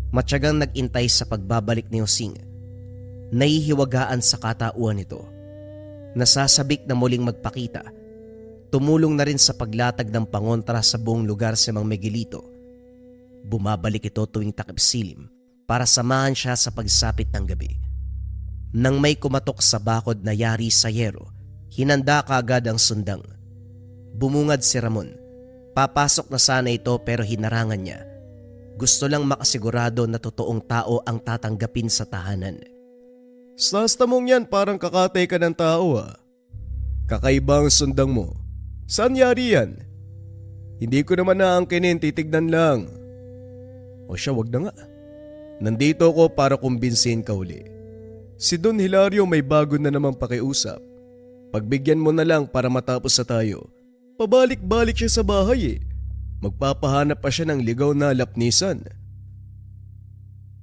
matyagang nag-intay sa pagbabalik ni Using. Nahihiwagaan sa katauhan nito. Nasasabik na muling magpakita. Tumulong na rin sa paglatag ng pangontra sa buong lugar si Mang Miguelito. Bumabalik ito tuwing takip-silim para samahan siya sa pagsapit ng gabi. Nang may kumatok sa bakod na yari sa yero, hinanda kaagad ang sundang. Bumungad si Ramon. Papasok na sana ito pero hinarangan niya. Gusto lang makasigurado na totoong tao ang tatanggapin sa tahanan. Sasta mong yan parang kakatay ka ng tao ah. Kakaiba ang sundang mo. Saan yari yan? Hindi ko naman naangkinin, titignan lang. O siya, wag na nga. Nandito ako para kumbinsin ka uli. Si Don Hilario may bago na namang pakiusap. Pagbigyan mo na lang para matapos sa tayo. Pabalik-balik siya sa bahay eh. Magpapahanap pa siya ng ligaw na lapnisan.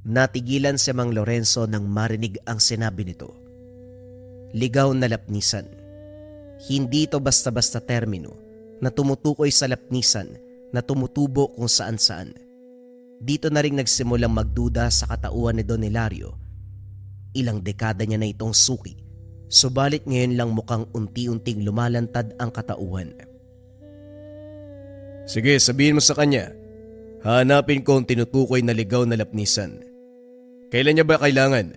Natigilan si Mang Lorenzo nang marinig ang sinabi nito. Ligaw na lapnisan. Hindi ito basta-basta termino na tumutukoy sa lapnisan na tumutubo kung saan-saan. Dito na rin nagsimulang magduda sa katauhan ni Don Hilario. Ilang dekada niya na itong suki, subalit ngayon lang mukhang unti-unting lumalantad ang katauhan. Sige, sabihin mo sa kanya. Hanapin ko ang tinutukoy na ligaw na lapnisan. Kailan niya ba kailangan?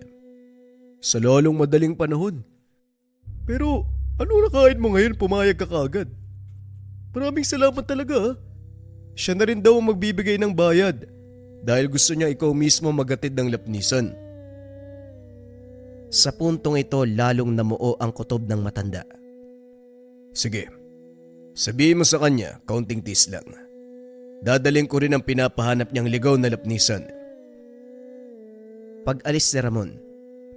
Sa lalong madaling panahon. Pero ano nakain mo ngayon pumayag ka kaagad? Maraming salamat talaga ha. Siya na rin daw ang magbibigay ng bayad dahil gusto niya ikaw mismo magatid ng lapnisan. Sa puntong ito lalong namuo ang kutob ng matanda. Sige, sabihin mo sa kanya, kaunting tis lang. Dadaling ko rin ang pinapahanap niyang ligaw na lapnisan. Pag-alis ni Ramon,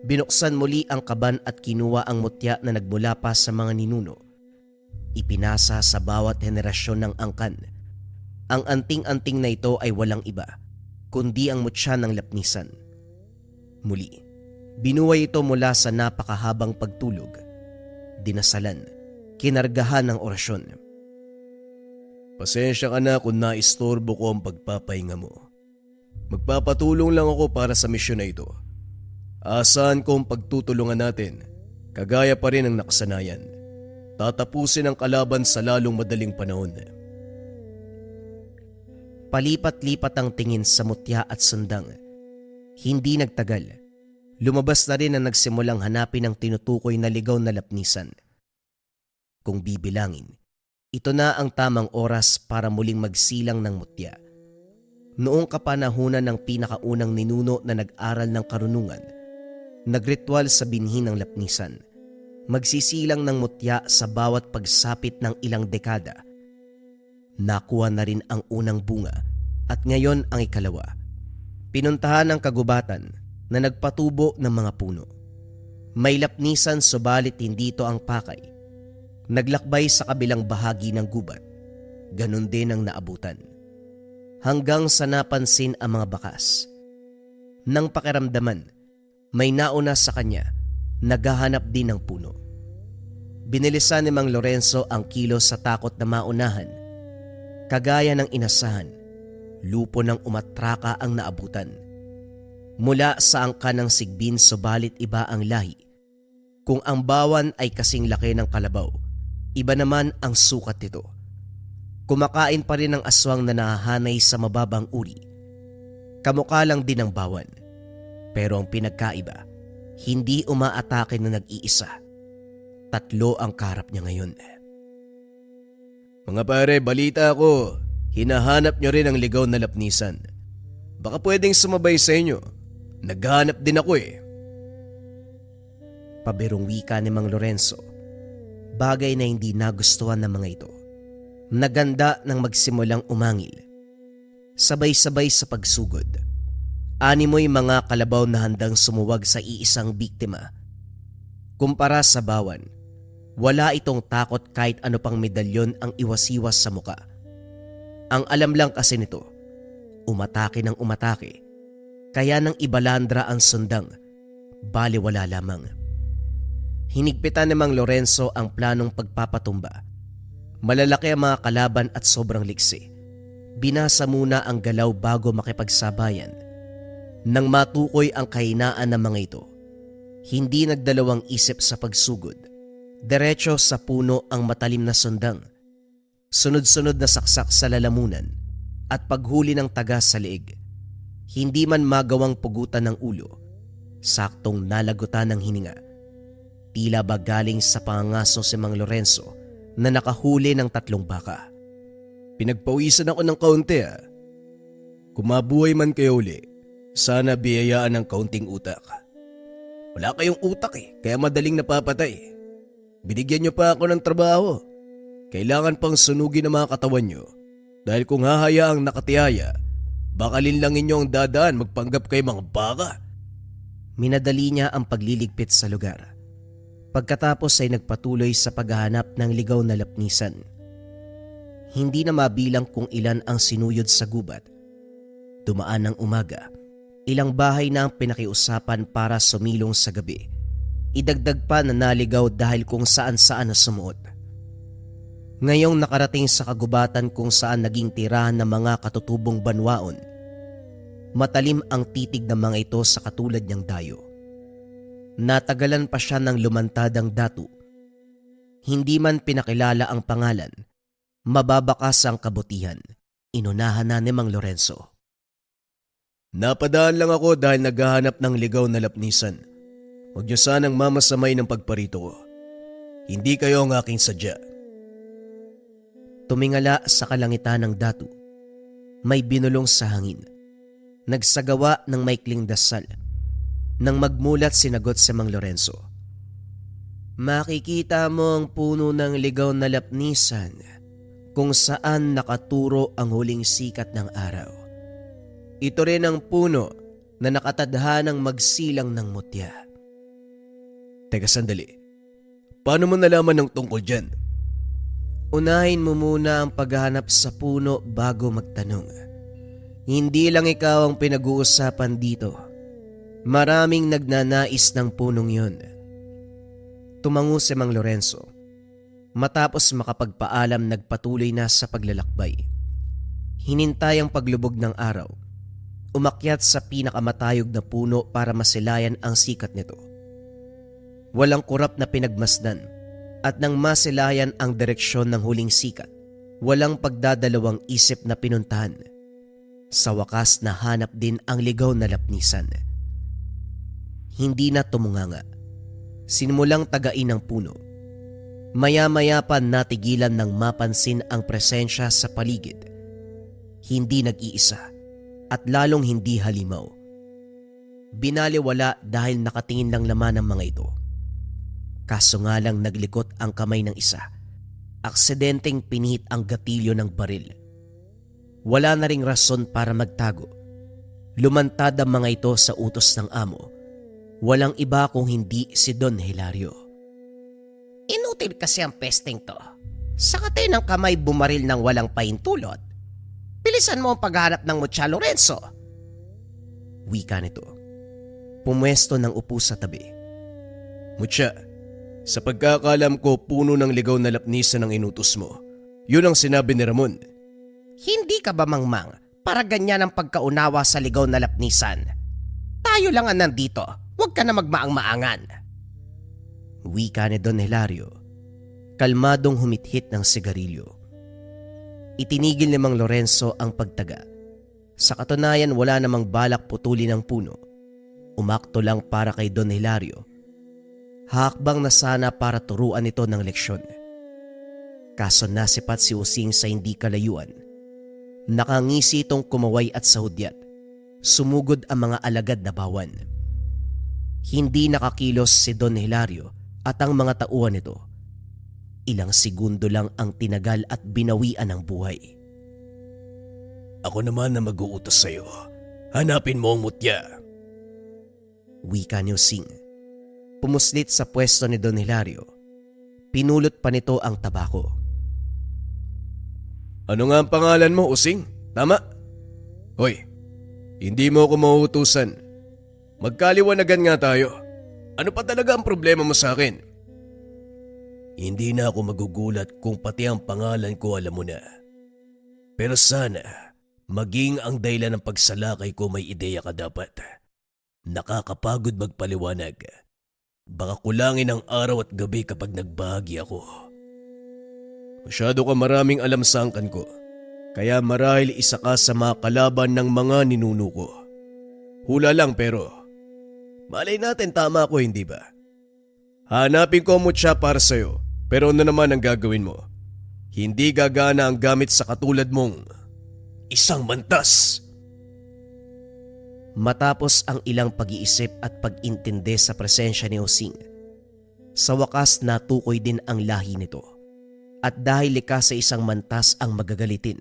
binuksan muli ang kaban at kinuha ang mutya na nagmula pa sa mga ninuno. Ipinasa sa bawat henerasyon ng angkan. Ang anting-anting na ito ay walang iba, kundi ang mutya ng lapnisan. Muli, binuhay ito mula sa napakahabang pagtulog. Dinasalan, kinargahan ng orasyon. Pasensya ka na kung naistorbo ko ang pagpapahinga mo. Magpapatulong lang ako para sa misyon na ito. Asahan ko ang pagtutulungan natin, kagaya pa rin ang nakasanayan. Tatapusin ang kalaban sa lalong madaling panahon. Palipat-lipat ang tingin sa mutya at sundang. Hindi nagtagal. Lumabas na rin ang nagsimulang hanapin ang tinutukoy na ligaw na lapnisan. Kung bibilangin, ito na ang tamang oras para muling magsilang ng mutya. Noong kapanahunan ng pinakaunang ninuno na nag-aral ng karunungan, nagritual sa binhi ng lapnisan. Magsisilang ng mutya sa bawat pagsapit ng ilang dekada. Nakuha na rin ang unang bunga at ngayon ang ikalawa. Pinuntahan ng kagubatan na nagpatubo ng mga puno. May lapnisan subalit hindi ito ang pakay. Naglakbay sa kabilang bahagi ng gubat. Ganon din ang naabutan. Hanggang sa napansin ang mga bakas. Nang pakiramdaman, May nauna sa kanya, naghahanap din ng puno. Binilisan ni Mang Lorenzo ang kilos sa takot na maunahan. Kagaya ng inasahan, lupo ng umatraka ang naabutan. Mula sa angka ng sigbin subalit iba ang lahi. Kung ang bawan ay kasing laki ng kalabaw, iba naman ang sukat nito. Kumakain pa rin ang aswang na nahahanay sa mababang uri. Kamukha lang din ng bawan. Pero ang pinagkaiba, hindi umaatake na nag-iisa. 3 ang kaharap niya ngayon. Mga pare, balita ko, hinahanap nyo rin ang ligaw na lapnisan. Baka pwedeng sumabay sa inyo. Naghahanap din ako eh. Pabirong wika ni Mang Lorenzo. Bagay na hindi nagustuhan ng mga ito. Naganda nang magsimulang umangil. Sabay-sabay sa pagsugod. Animoy mga kalabaw na handang sumuwag sa iisang biktima. Kumpara sa bawan, wala itong takot kahit ano pang medalyon ang iwasiwas sa muka. Ang alam lang kasi nito, umatake ng umatake, kaya nang ibalandra ang sundang, baliwala lamang. Hinigpitan ni Mang Lorenzo ang planong pagpapatumba. Malalaki ang mga kalaban at sobrang liksi. Binasa muna ang galaw bago makipagsabayan. Nang matukoy ang kahinaan ng mga ito, hindi nagdalawang isip sa pagsugod. Diretso sa puno ang matalim na sundang. Sunod-sunod na saksak sa lalamunan at paghuli ng taga sa leeg. Hindi man magawang pugutan ng ulo, saktong nalagutan ng hininga. Tila ba galing sa pangangaso si Mang Lorenzo na nakahuli ng 3 baka. Pinagpawisan ako ng kaunti ah. Kumabuhay man kayo uli, sana biyayaan ng kaunting utak. Wala kayong utak eh, kaya madaling napapatay. Binigyan nyo pa ako ng trabaho. Kailangan pang sunugin ang mga katawan nyo. Dahil kung hahayaang nakatiyaya, baka linlangin nyo ang dadaan magpanggap kay mga baka. Minadali niya ang pagliligpit sa lugar. Pagkatapos ay nagpatuloy sa paghahanap ng ligaw na lapnisan. Hindi na mabilang kung ilan ang sinuyod sa gubat. Dumaan ng umaga, ilang bahay na ang pinakiusapan para sumilong sa gabi. Idagdag pa na naligaw dahil kung saan-saan na sumuot. Ngayong nakarating sa kagubatan kung saan naging tirahan ng mga katutubong banwaon, matalim ang titig ng mga ito sa katulad niyang dayo. Natagalan pa siya ng lumantad ang datu. Hindi man pinakilala ang pangalan, mababakas ang kabutihan. Inunahan na ni Mang Lorenzo. Napadaan lang ako dahil naghahanap ng ligaw na lapnisan. Huwag niyo sanang mamasamay ng pagparito ko. Hindi kayo ang aking sadya. Tumingala sa kalangitan ng datu. May binulong sa hangin. Nagsagawa ng maikling dasal. Nang magmulat sinagot si Mang Lorenzo. Makikita mo ang puno ng ligaw na lapnisan kung saan nakaturo ang huling sikat ng araw. Ito rin ang puno na nakatadhanang magsilang ng mutya. Teka sandali. Paano mo nalaman ng tungkol dyan? Unahin mo muna ang paghahanap sa puno bago magtanong. Hindi lang ikaw ang pinag-uusapan dito. Maraming nagnanais ng punong yun. Tumango si Mang Lorenzo. Matapos makapagpaalam, nagpatuloy na sa paglalakbay. Hinintay ang paglubog ng araw. Umakyat sa pinakamatayog na puno para masilayan ang sikat nito. Walang kurap na pinagmasdan at nang masilayan ang direksyon ng huling sikat, walang pagdadalawang isip na pinuntahan. Sa wakas nahanap din ang ligaw na lapnisan. Hindi na tumunganga. Sinimulang tagain ang puno. Maya-maya pa natigilan nang mapansin ang presensya sa paligid. Hindi nag-iisa at lalong hindi halimaw. Binaliwala dahil nakatingin lang laman ng mga ito. Kaso nga lang naglikot ang kamay ng isa. Aksidenteng pinihit ang gatilyo ng baril. Wala na ring rason para magtago. Lumantad ang mga ito sa utos ng amo. Walang iba kung hindi si Don Hilario. Inutil kasi ang pesting to. Sa katay ng kamay bumaril ng walang pahintulot. Bilisan mo ang paghanap ng Mutya Lorenzo. Wika nito. Pumwesto ng upo sa tabi. Mutya, sa pagkakalam ko puno ng ligaw na lapnisan ang inutos mo. Yun ang sinabi ni Ramon. Hindi ka ba mangmang para ganyan ang pagkaunawa sa ligaw na lapnisan? Tayo lang ang nandito, huwag ka na magmaang-maangan. Wika ni Don Hilario, kalmadong humithit ng sigarilyo. Itinigil ni Mang Lorenzo ang pagtaga. Sa katunayan wala namang balak putulin ng puno. Umakto lang para kay Don Hilario. Hakbang na sana para turuan ito ng leksyon. Kaso nasipat si Using sa hindi kalayuan. Nakangisi itong kumaway at sahudyat. Sumugod ang mga alagad na bawan. Hindi nakakilos si Don Hilario at ang mga tauhan nito. Ilang segundo lang ang tinagal at binawian ng buhay. Ako naman na mag-uutos sa'yo. Hanapin mo ang mutya. Wika ni Using. Pumuslit sa pwesto ni Don Hilario. Pinulot pa nito ang tabako. Ano nga ang pangalan mo, Using? Tama? Hoy, hindi mo ako mauutusan. Magkaliwanagan nga tayo. Ano pa talaga ang problema mo sa akin? Hindi na ako magugulat kung pati ang pangalan ko alam mo na. Pero sana, maging ang dahilan ng pagsalakay ko may ideya ka dapat. Nakakapagod magpaliwanag. Baka kulangin ang araw at gabi kapag nagbahagi ako. Masyado ka maraming alam sa angkan ko. Kaya marahil isa ka sa mga kalaban ng mga ninuno ko. Hula lang pero malay natin tama ako, hindi ba? Hanapin ko ang mutya para sa'yo. Pero ano naman ang gagawin mo? Hindi gagana ang gamit sa katulad mong isang mantas. Matapos ang ilang pag-iisip at pag-intindi sa presensya ni Using, sa wakas natukoy din ang lahi nito. At dahil likas sa isang mantas ang magagalitin,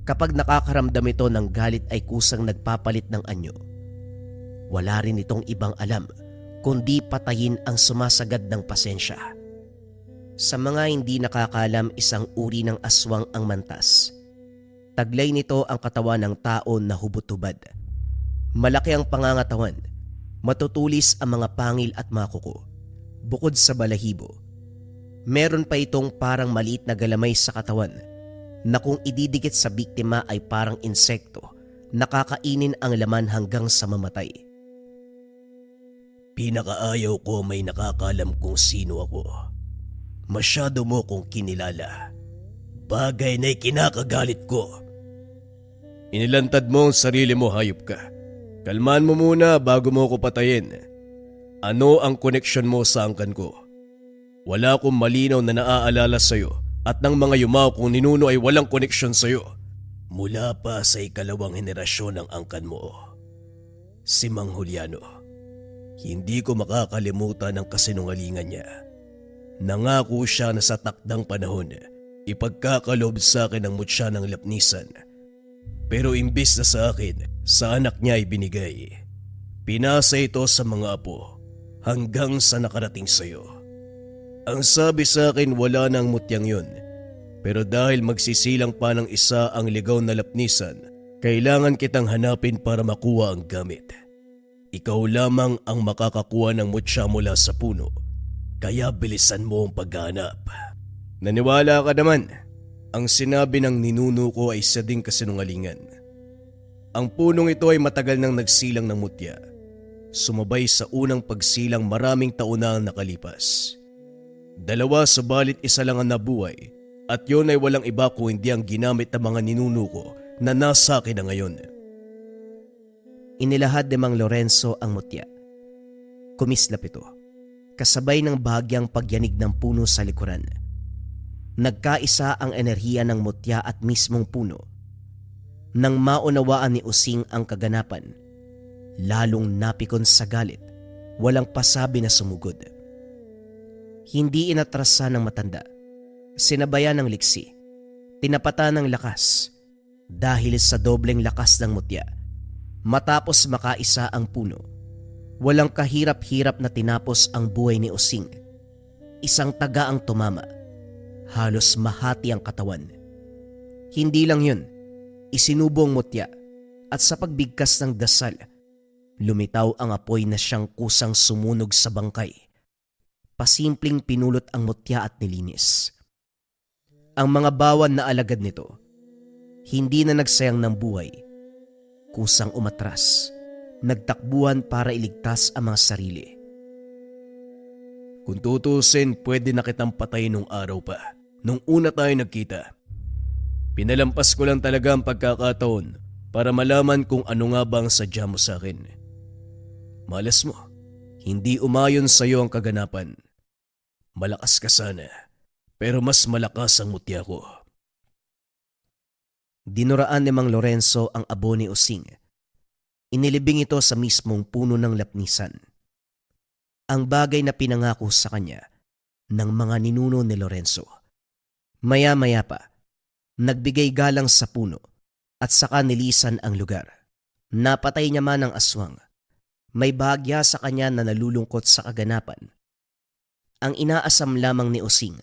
kapag nakakaramdam ito ng galit ay kusang nagpapalit ng anyo. Wala rin itong ibang alam kundi patayin ang sumasagad ng pasensya. Sa mga hindi nakakalam, isang uri ng aswang ang mantas. Taglay nito ang katawan ng tao na hubot-hubad. Malaki ang pangangatawan, matutulis ang mga pangil at mga kuko. Bukod sa balahibo, meron pa itong parang maliit na galamay sa katawan na kung ididikit sa biktima ay parang insekto, nakakainin ang laman hanggang sa mamatay. Pinakaayaw ko may nakakalam kung sino ako. Masyado mo kong kinilala. Bagay na ikinakagalit ko. Inilantad mo ang sarili mo, hayop ka. Kalmaan mo muna bago mo ko patayin. Ano ang koneksyon mo sa angkan ko? Wala akong malinaw na naaalala sa'yo at ng mga yumaw kung ninuno ay walang koneksyon sa'yo. Mula pa sa ikalawang henerasyon ng angkan mo. Si Mang Juliano. Hindi ko makakalimutan ang kasinungalingan niya. Nangako siya na sa takdang panahon, ipagkakalob sa akin ang mutya ng lapnisan. Pero imbis na sa akin, sa anak niya ibinigay. Pinasa ito sa mga apo hanggang sa nakarating sa'yo. Ang sabi sa akin wala na ang mutyang yun. Pero dahil magsisilang pa ng isa ang ligaw na lapnisan, kailangan kitang hanapin para makuha ang gamit. Ikaw lamang ang makakakuha ng mutya mula sa puno. Kaya bilisan mo ang paghahanap. Naniwala ka naman. Ang sinabi ng ninuno ko ay isa ding kasinungalingan. Ang punong ito ay matagal nang nagsilang ng mutya. Sumabay sa unang pagsilang maraming taon na ang nakalipas. 2 subalit isa lang ang nabuhay at yun ay walang iba kung hindi ang ginamit ng mga ninuno ko na nasa akin na ngayon. Inilahad ni Mang Lorenzo ang mutya. Kumislap ito, kasabay ng bahagyang pagyanig ng puno sa likuran. Nagkaisa ang enerhiya ng mutya at mismong puno. Nang maunawaan ni Using ang kaganapan, lalong napikon sa galit, walang pasabi na sumugod. Hindi inatrasa ng matanda, sinabayan ng liksi, tinapatan ng lakas dahil sa dobleng lakas ng mutya. Matapos makaisa ang puno, walang kahirap-hirap na tinapos ang buhay ni Using. Isang taga ang tumama. Halos mahati ang katawan. Hindi lang yun, isinubong mutya at sa pagbigkas ng dasal, Lumitaw ang apoy na siyang kusang sumunog sa bangkay. Pasimpleng pinulot ang mutya at nilinis. Ang mga bawan na alagad nito, hindi na nagsayang ng buhay. Kusang umatras, nagtakbuhan para iligtas ang mga sarili. Kung tutusin, pwede na kitang patay nung araw pa. Nung una tayo nagkita. Pinalampas ko lang talaga ang pagkakataon para malaman kung ano nga ba ang sadya mo sa akin. Malas mo, hindi umayon sa'yo ang kaganapan. Malakas ka sana, pero mas malakas ang mutya ko. Dinuraan ni Mang Lorenzo ang abo ni Using. Inilibing ito sa mismong puno ng lapnisan. Ang bagay na pinangako sa kanya ng mga ninuno ni Lorenzo. Maya-maya pa, nagbigay galang sa puno at saka nilisan ang lugar. Napatay niya man ang aswang. May bahagya sa kanya na nalulungkot sa kaganapan. Ang inaasam lamang ni Using,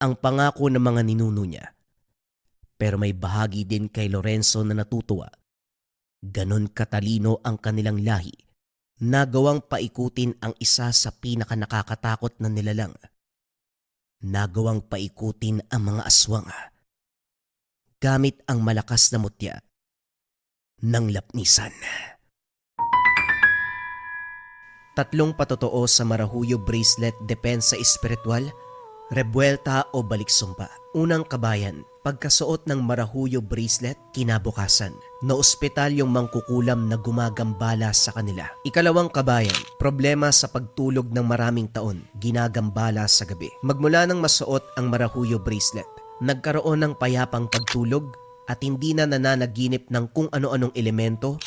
ang pangako ng mga ninuno niya. Pero may bahagi din kay Lorenzo na natutuwa. Ganon katalino ang kanilang lahi, nagawang paikutin ang isa sa pinakanakakatakot na nilalang. Nagawang paikutin ang mga aswang gamit ang malakas na mutya ng lapnisan. Tatlong patotoo sa Marahuyo Bracelet Depensa Espiritual, Rebuelta o Baliksumpa. Unang kabayan, pagkasuot ng Marahuyo Bracelet, kinabukasan, na ospital yung mangkukulam na gumagambala sa kanila. Ikalawang kabayan, problema sa pagtulog ng maraming taon, ginagambala sa gabi. Magmula nang masuot ang Marahuyo Bracelet, nagkaroon ng payapang pagtulog at hindi na nananaginip ng kung ano-anong elemento,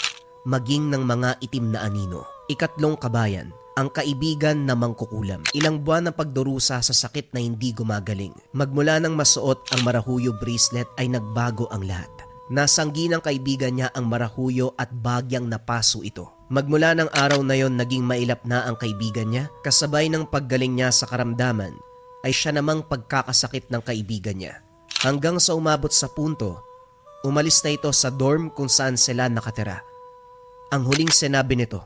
maging ng mga itim na anino. Ikatlong kabayan, ang kaibigan na mangkukulam. Ilang buwan na pagdurusa sa sakit na hindi gumagaling. Magmula nang masuot ang Marahuyo Bracelet ay nagbago ang lahat. Nasanggi ng kaibigan niya ang Marahuyo at bagyang napaso ito. Magmula ng araw na yon naging mailap na ang kaibigan niya. Kasabay ng paggaling niya sa karamdaman ay siya namang pagkakasakit ng kaibigan niya. Hanggang sa umabot sa punto, umalis na ito sa dorm kung saan sila nakatira. Ang huling sinabi nito,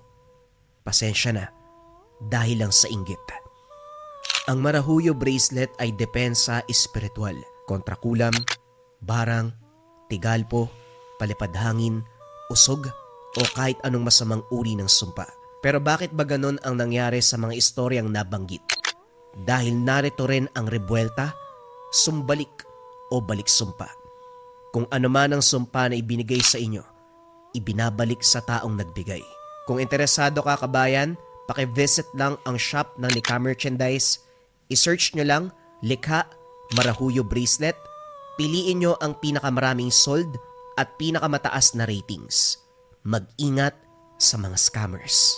"Pasensya na, dahil lang sa inggit." Ang Marahuyo Bracelet ay depensa espiritual kontra kulam, barang, tigalpo, palipadhangin, usog o kahit anong masamang uri ng sumpa. Pero bakit ba ganon ang nangyari sa mga istoryang nabanggit? Dahil narito rin ang rebuelta, sumbalik o baliksumpa. Kung ano man ang sumpa na ibinigay sa inyo, ibinabalik sa taong nagbigay. Kung interesado ka kabayan, paki-visit lang ang shop ng Likha Merchandise. I-search nyo lang, Likha Marahuyo Bracelet. Piliin nyo ang pinakamaraming sold at pinakamataas na ratings. Mag-ingat sa mga scammers.